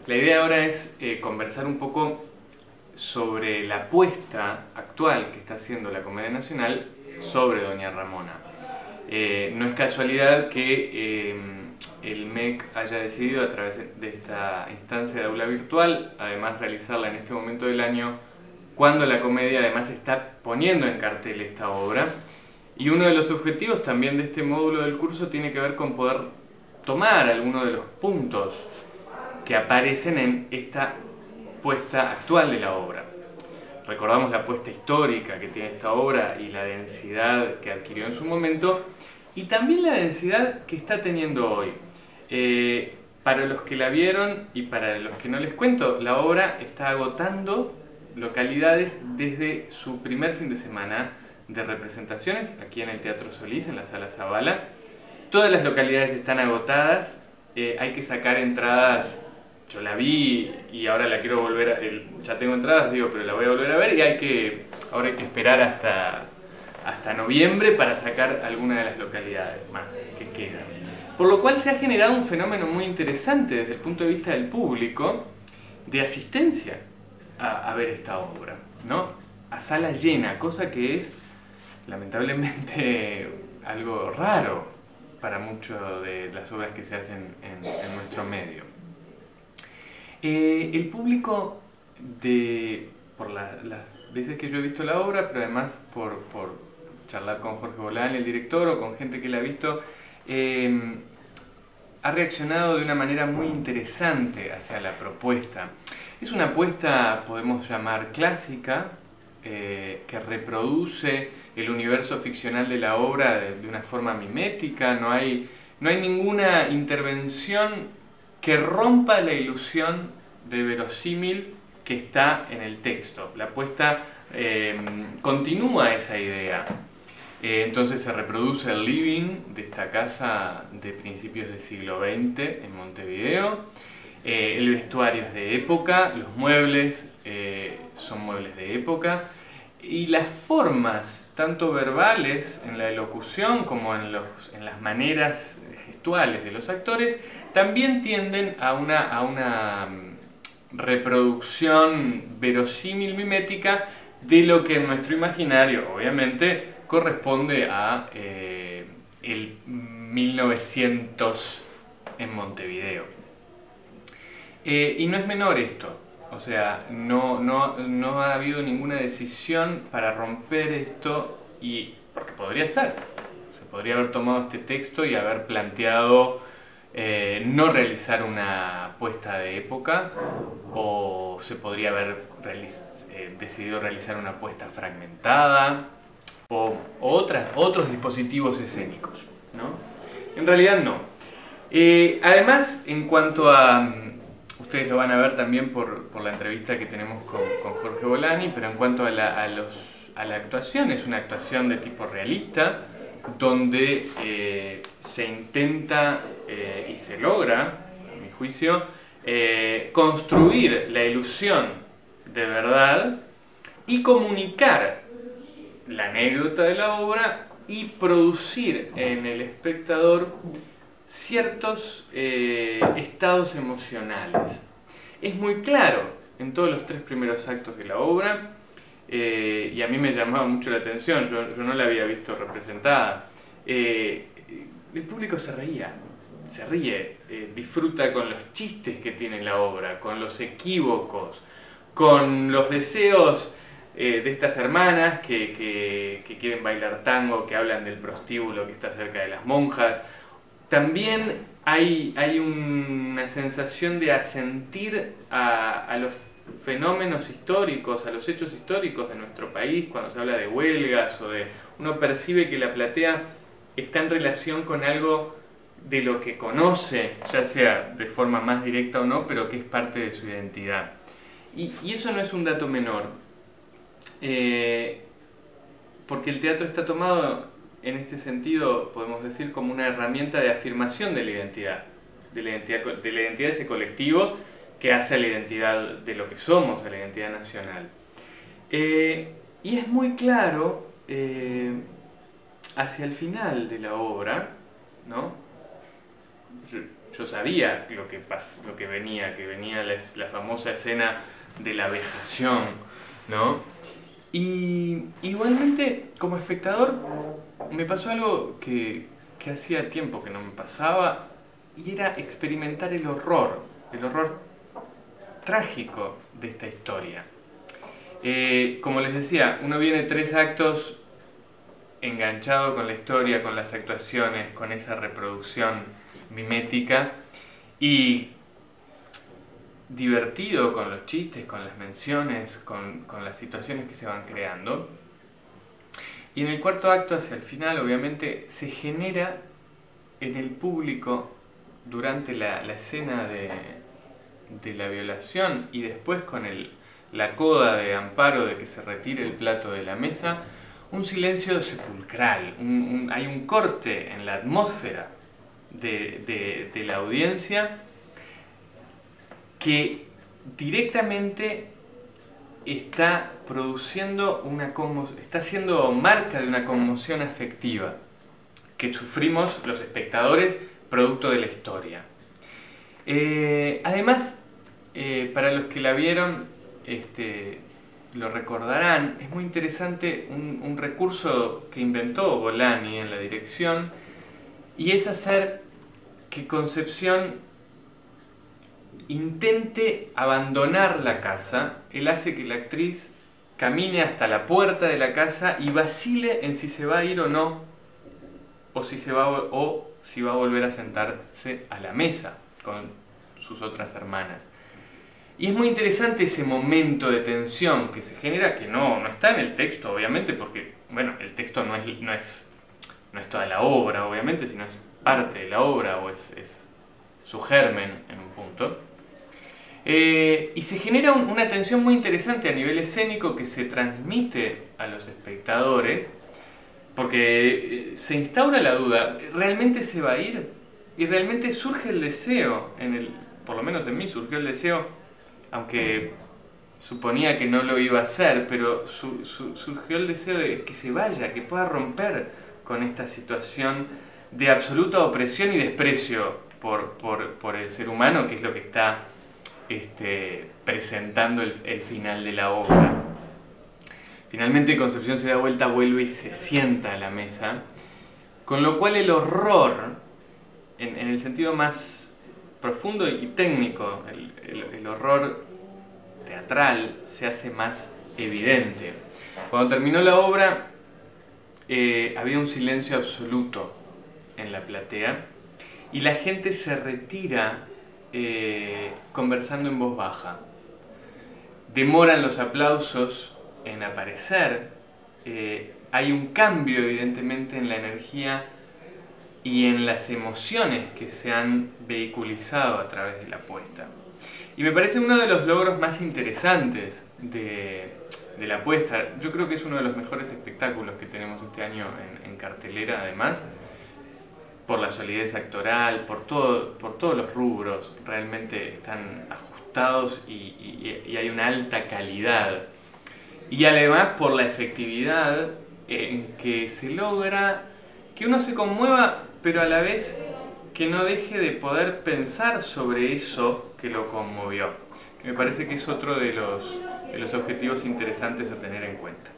La idea ahora es conversar un poco sobre la apuesta actual que está haciendo la Comedia Nacional sobre Doña Ramona. No es casualidad que el MEC haya decidido a través de esta instancia de aula virtual, además realizarla en este momento del año, cuando la Comedia además está poniendo en cartel esta obra. Y uno de los objetivos también de este módulo del curso tiene que ver con poder tomar algunos de los puntos que aparecen en esta puesta actual de la obra. Recordamos la puesta histórica que tiene esta obra y la densidad que adquirió en su momento, y también la densidad que está teniendo hoy. Para los que la vieron y para los que no les cuento, la obra está agotando localidades desde su primer fin de semana de representaciones aquí en el Teatro Solís, en la Sala Zabala. Todas las localidades están agotadas, hay que sacar entradas. Yo la vi y ahora la quiero volver a... ya tengo entradas, digo, pero la voy a volver a ver y ahora hay que esperar hasta noviembre para sacar alguna de las localidades más que quedan. Por lo cual se ha generado un fenómeno muy interesante desde el punto de vista del público de asistencia a ver esta obra, ¿no? A sala llena, cosa que es lamentablemente algo raro para muchas de las obras que se hacen en nuestro medio. El público, por las veces que yo he visto la obra, pero además por charlar con Jorge Bolani, el director, o con gente que la ha visto, ha reaccionado de una manera muy interesante hacia la propuesta. Es una apuesta, podemos llamar clásica, que reproduce el universo ficcional de la obra de una forma mimética. No hay ninguna intervención que rompa la ilusión de verosímil que está en el texto. La apuesta continúa esa idea. Entonces se reproduce el living de esta casa de principios del siglo XX en Montevideo. El vestuario es de época, los muebles son muebles de época, y las formas, tanto verbales en la elocución como en las maneras gestuales de los actores, también tienden a una reproducción verosímil, mimética, de lo que en nuestro imaginario, obviamente, corresponde a el 1900 en Montevideo. Y no es menor esto, o sea, no ha habido ninguna decisión para romper esto, porque podría ser. Se podría haber tomado este texto y haber planteado no realizar una puesta de época, o se podría haber decidido realizar una puesta fragmentada, o otros dispositivos escénicos, ¿no? En realidad no. Además, en cuanto a... ustedes lo van a ver también por la entrevista que tenemos con Jorge Bolani, pero en cuanto a la actuación, es una actuación de tipo realista, donde se intenta y se logra, a mi juicio, construir la ilusión de verdad y comunicar la anécdota de la obra y producir en el espectador ciertos estados emocionales. Es muy claro en todos los 3 primeros actos de la obra, y a mí me llamaba mucho la atención, yo no la había visto representada. El público se ríe, disfruta con los chistes que tiene la obra, con los equívocos, con los deseos de estas hermanas que quieren bailar tango, que hablan del prostíbulo que está cerca de las monjas. También hay una sensación de asentir a los fenómenos históricos, a los hechos históricos de nuestro país, cuando se habla de huelgas uno percibe que la platea está en relación con algo de lo que conoce, ya sea de forma más directa o no, pero que es parte de su identidad. Y eso no es un dato menor, porque el teatro está tomado en este sentido, podemos decir, como una herramienta de afirmación de la identidad de ese colectivo que hace a la identidad de lo que somos, a la identidad nacional. Y es muy claro hacia el final de la obra, ¿no? yo sabía lo que venía, la famosa escena de la vejación, ¿no? Y igualmente, como espectador, me pasó algo que hacía tiempo que no me pasaba, y era experimentar el horror trágico de esta historia. Como les decía, uno viene 3 actos enganchado con la historia, con las actuaciones, con esa reproducción mimética, y divertido con los chistes, con las menciones, con las situaciones que se van creando. Y en el 4.º acto, hacia el final, obviamente, se genera en el público, durante la escena de la violación y después con la coda de Amparo de que se retire el plato de la mesa, un silencio sepulcral, hay un corte en la atmósfera de la audiencia que directamente está produciendo está siendo marca de una conmoción afectiva que sufrimos los espectadores producto de la historia. Además, para los que la vieron, lo recordarán, es muy interesante un recurso que inventó Bolani en la dirección, y es hacer que Concepción intente abandonar la casa. Él hace que la actriz camine hasta la puerta de la casa y vacile en si se va a ir o no, o si va a volver a sentarse a la mesa con sus otras hermanas. Y es muy interesante ese momento de tensión que se genera, que no está en el texto, obviamente, porque bueno, el texto no es toda la obra, obviamente, sino es parte de la obra, o es su germen en un punto. Y se genera una tensión muy interesante a nivel escénico que se transmite a los espectadores, porque se instaura la duda, ¿realmente se va a ir? Y realmente surge el deseo, por lo menos en mí surgió el deseo, aunque suponía que no lo iba a hacer, pero surgió el deseo de que se vaya, que pueda romper con esta situación de absoluta opresión y desprecio por el ser humano, que es lo que está presentando el final de la obra. Finalmente Concepción se da vuelta, vuelve y se sienta a la mesa, con lo cual el horror, en el sentido más profundo y técnico, el horror teatral se hace más evidente. Cuando terminó la obra, había un silencio absoluto en la platea y la gente se retira conversando en voz baja. Demoran los aplausos en aparecer, hay un cambio evidentemente en la energía y en las emociones que se han vehiculizado a través de la puesta. Y me parece uno de los logros más interesantes de la puesta. Yo creo que es uno de los mejores espectáculos que tenemos este año en cartelera, además, por la solidez actoral, por todos los rubros, realmente están ajustados y hay una alta calidad. Y además por la efectividad en que se logra que uno se conmueva, pero a la vez que no deje de poder pensar sobre eso que lo conmovió. Me parece que es otro de los objetivos interesantes a tener en cuenta.